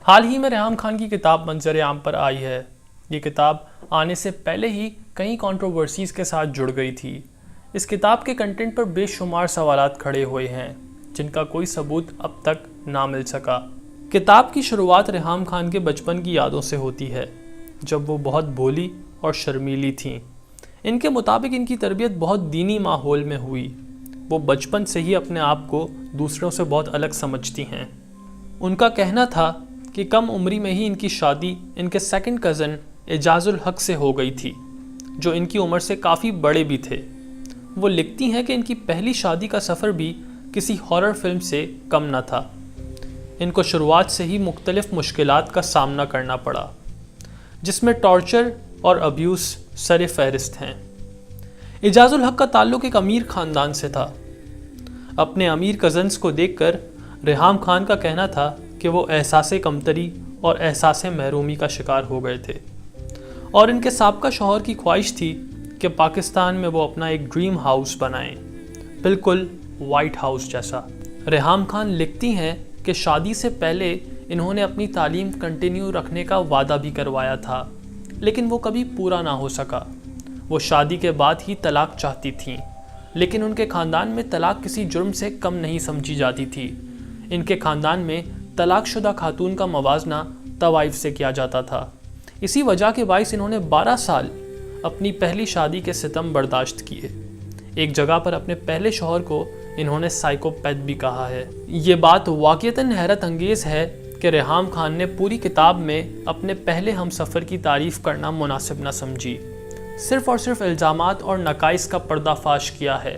حال ہی میں ریحام خان کی کتاب منظر عام پر آئی ہے۔ یہ کتاب آنے سے پہلے ہی کئی کنٹروورسیز کے ساتھ جڑ گئی تھی۔ اس کتاب کے کنٹینٹ پر بے شمار سوالات کھڑے ہوئے ہیں جن کا کوئی ثبوت اب تک نہ مل سکا۔ کتاب کی شروعات ریحام خان کے بچپن کی یادوں سے ہوتی ہے جب وہ بہت بھولی اور شرمیلی تھیں۔ ان کے مطابق ان کی تربیت بہت دینی ماحول میں ہوئی۔ وہ بچپن سے ہی اپنے آپ کو دوسروں سے بہت الگ سمجھتی ہیں۔ ان کا کہنا تھا کہ کم عمری میں ہی ان کی شادی ان کے سیکنڈ کزن اعجاز الحق سے ہو گئی تھی جو ان کی عمر سے کافی بڑے بھی تھے۔ وہ لکھتی ہیں کہ ان کی پہلی شادی کا سفر بھی کسی ہارر فلم سے کم نہ تھا۔ ان کو شروعات سے ہی مختلف مشکلات کا سامنا کرنا پڑا جس میں ٹارچر اور ابیوز سر فہرست ہیں۔ اعجاز الحق کا تعلق ایک امیر خاندان سے تھا۔ اپنے امیر کزنز کو دیکھ کر ریحام خان کا کہنا تھا کہ وہ احساس کمتری اور احساس محرومی کا شکار ہو گئے تھے اور ان کے سابقہ شوہر کی خواہش تھی کہ پاکستان میں وہ اپنا ایک ڈریم ہاؤس بنائیں، بالکل وائٹ ہاؤس جیسا۔ ریحام خان لکھتی ہیں کہ شادی سے پہلے انہوں نے اپنی تعلیم کنٹینیو رکھنے کا وعدہ بھی کروایا تھا لیکن وہ کبھی پورا نہ ہو سکا۔ وہ شادی کے بعد ہی طلاق چاہتی تھیں لیکن ان کے خاندان میں طلاق کسی جرم سے کم نہیں سمجھی جاتی تھی۔ ان کے خاندان میں طلاق شدہ خاتون کا موازنہ طوائف سے کیا جاتا تھا۔ اسی وجہ کے باعث انہوں نے 12 سال اپنی پہلی شادی کے ستم برداشت کیے۔ ایک جگہ پر اپنے پہلے شوہر کو انہوں نے سائیکوپیتھ بھی کہا ہے۔ یہ بات واقعتاً حیرت انگیز ہے کہ ریحام خان نے پوری کتاب میں اپنے پہلے ہم سفر کی تعریف کرنا مناسب نہ سمجھی، صرف اور صرف الزامات اور نقائص کا پردہ فاش کیا ہے۔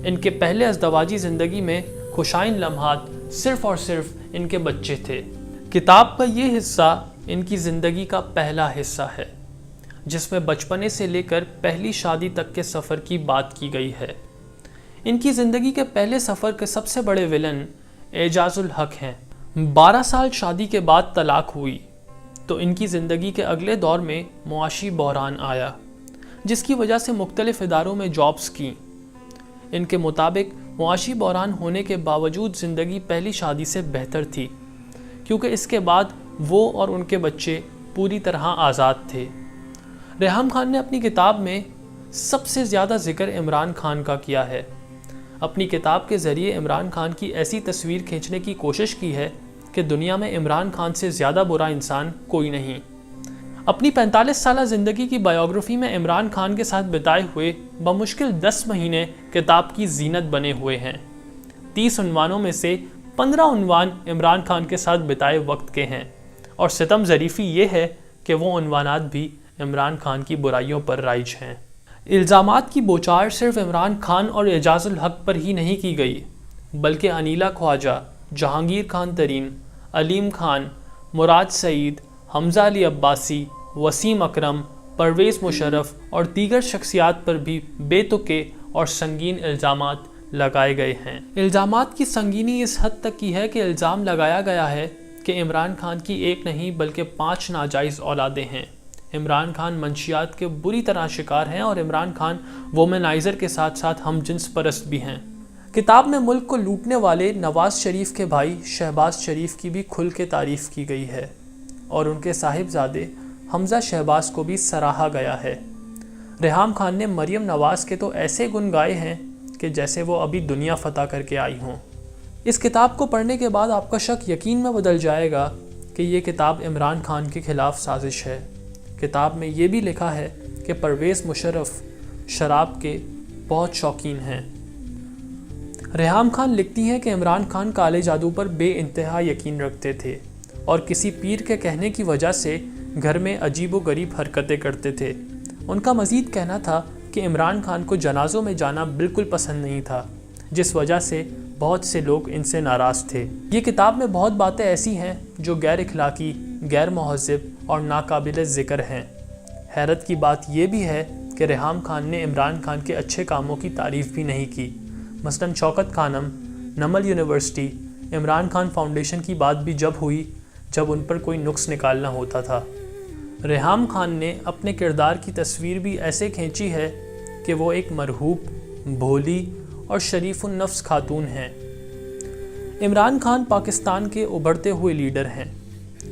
ان کے پہلے ازدواجی زندگی میں خوشائن لمحات صرف اور صرف ان کے بچے تھے۔ کتاب کا یہ حصہ ان کی زندگی کا پہلا حصہ ہے جس میں بچپنے سے لے کر پہلی شادی تک کے سفر کی بات کی گئی ہے۔ ان کی زندگی کے پہلے سفر کے سب سے بڑے ولن اعجاز الحق ہیں۔ 12 سال شادی کے بعد طلاق ہوئی تو ان کی زندگی کے اگلے دور میں معاشی بحران آیا جس کی وجہ سے مختلف اداروں میں جابز کی۔ ان کے مطابق معاشی بحران ہونے کے باوجود زندگی پہلی شادی سے بہتر تھی کیونکہ اس کے بعد وہ اور ان کے بچے پوری طرح آزاد تھے۔ ریحام خان نے اپنی کتاب میں سب سے زیادہ ذکر عمران خان کا کیا ہے۔ اپنی کتاب کے ذریعے عمران خان کی ایسی تصویر کھینچنے کی کوشش کی ہے کہ دنیا میں عمران خان سے زیادہ برا انسان کوئی نہیں۔ اپنی 45 سالہ زندگی کی بائیوگرافی میں عمران خان کے ساتھ بتائے ہوئے بمشکل 10 مہینے کتاب کی زینت بنے ہوئے ہیں۔ 30 عنوانوں میں سے 15 عنوان عمران خان کے ساتھ بتائے وقت کے ہیں اور ستم ظریفی یہ ہے کہ وہ عنوانات بھی عمران خان کی برائیوں پر رائج ہیں۔ الزامات کی بوچھار صرف عمران خان اور اعجاز الحق پر ہی نہیں کی گئی بلکہ انیلا خواجہ، جہانگیر خان ترین، علیم خان، مراد سعید، حمزہ علی عباسی، وسیم اکرم، پرویز مشرف اور دیگر شخصیات پر بھی بے تکے اور سنگین الزامات لگائے گئے ہیں۔ الزامات کی سنگینی اس حد تک کی ہے کہ الزام لگایا گیا ہے کہ عمران خان کی ایک نہیں بلکہ 5 ناجائز اولادیں ہیں۔ عمران خان منشیات کے بری طرح شکار ہیں اور عمران خان وومنائزر کے ساتھ ساتھ ہم جنس پرست بھی ہیں۔ کتاب میں ملک کو لوٹنے والے نواز شریف کے بھائی شہباز شریف کی بھی کھل کے تعریف کی گئی ہے اور ان کے صاحبزادے حمزہ شہباز کو بھی سراہا گیا ہے۔ ریحام خان نے مریم نواز کے تو ایسے گن گائے ہیں کہ جیسے وہ ابھی دنیا فتح کر کے آئی ہوں۔ اس کتاب کو پڑھنے کے بعد آپ کا شک یقین میں بدل جائے گا کہ یہ کتاب عمران خان کے خلاف سازش ہے۔ کتاب میں یہ بھی لکھا ہے کہ پرویز مشرف شراب کے بہت شوقین ہیں۔ ریحام خان لکھتی ہیں کہ عمران خان کالے جادو پر بے انتہا یقین رکھتے تھے اور کسی پیر کے کہنے کی وجہ سے گھر میں عجیب و غریب حرکتیں کرتے تھے۔ ان کا مزید کہنا تھا کہ عمران خان کو جنازوں میں جانا بالکل پسند نہیں تھا جس وجہ سے بہت سے لوگ ان سے ناراض تھے۔ یہ کتاب میں بہت باتیں ایسی ہیں جو غیر اخلاقی، غیر مہذب اور ناقابل ذکر ہیں۔ حیرت کی بات یہ بھی ہے کہ ریحام خان نے عمران خان کے اچھے کاموں کی تعریف بھی نہیں کی۔ مثلاً شوکت خانم، نمل یونیورسٹی، عمران خان فاؤنڈیشن کی بات بھی جب ہوئی جب ان پر کوئی نقص نکالنا ہوتا تھا۔ ریحام خان نے اپنے کردار کی تصویر بھی ایسے کھینچی ہے کہ وہ ایک مرحوب، بھولی اور شریف النفس خاتون ہیں۔ عمران خان پاکستان کے ابھرتے ہوئے لیڈر ہیں۔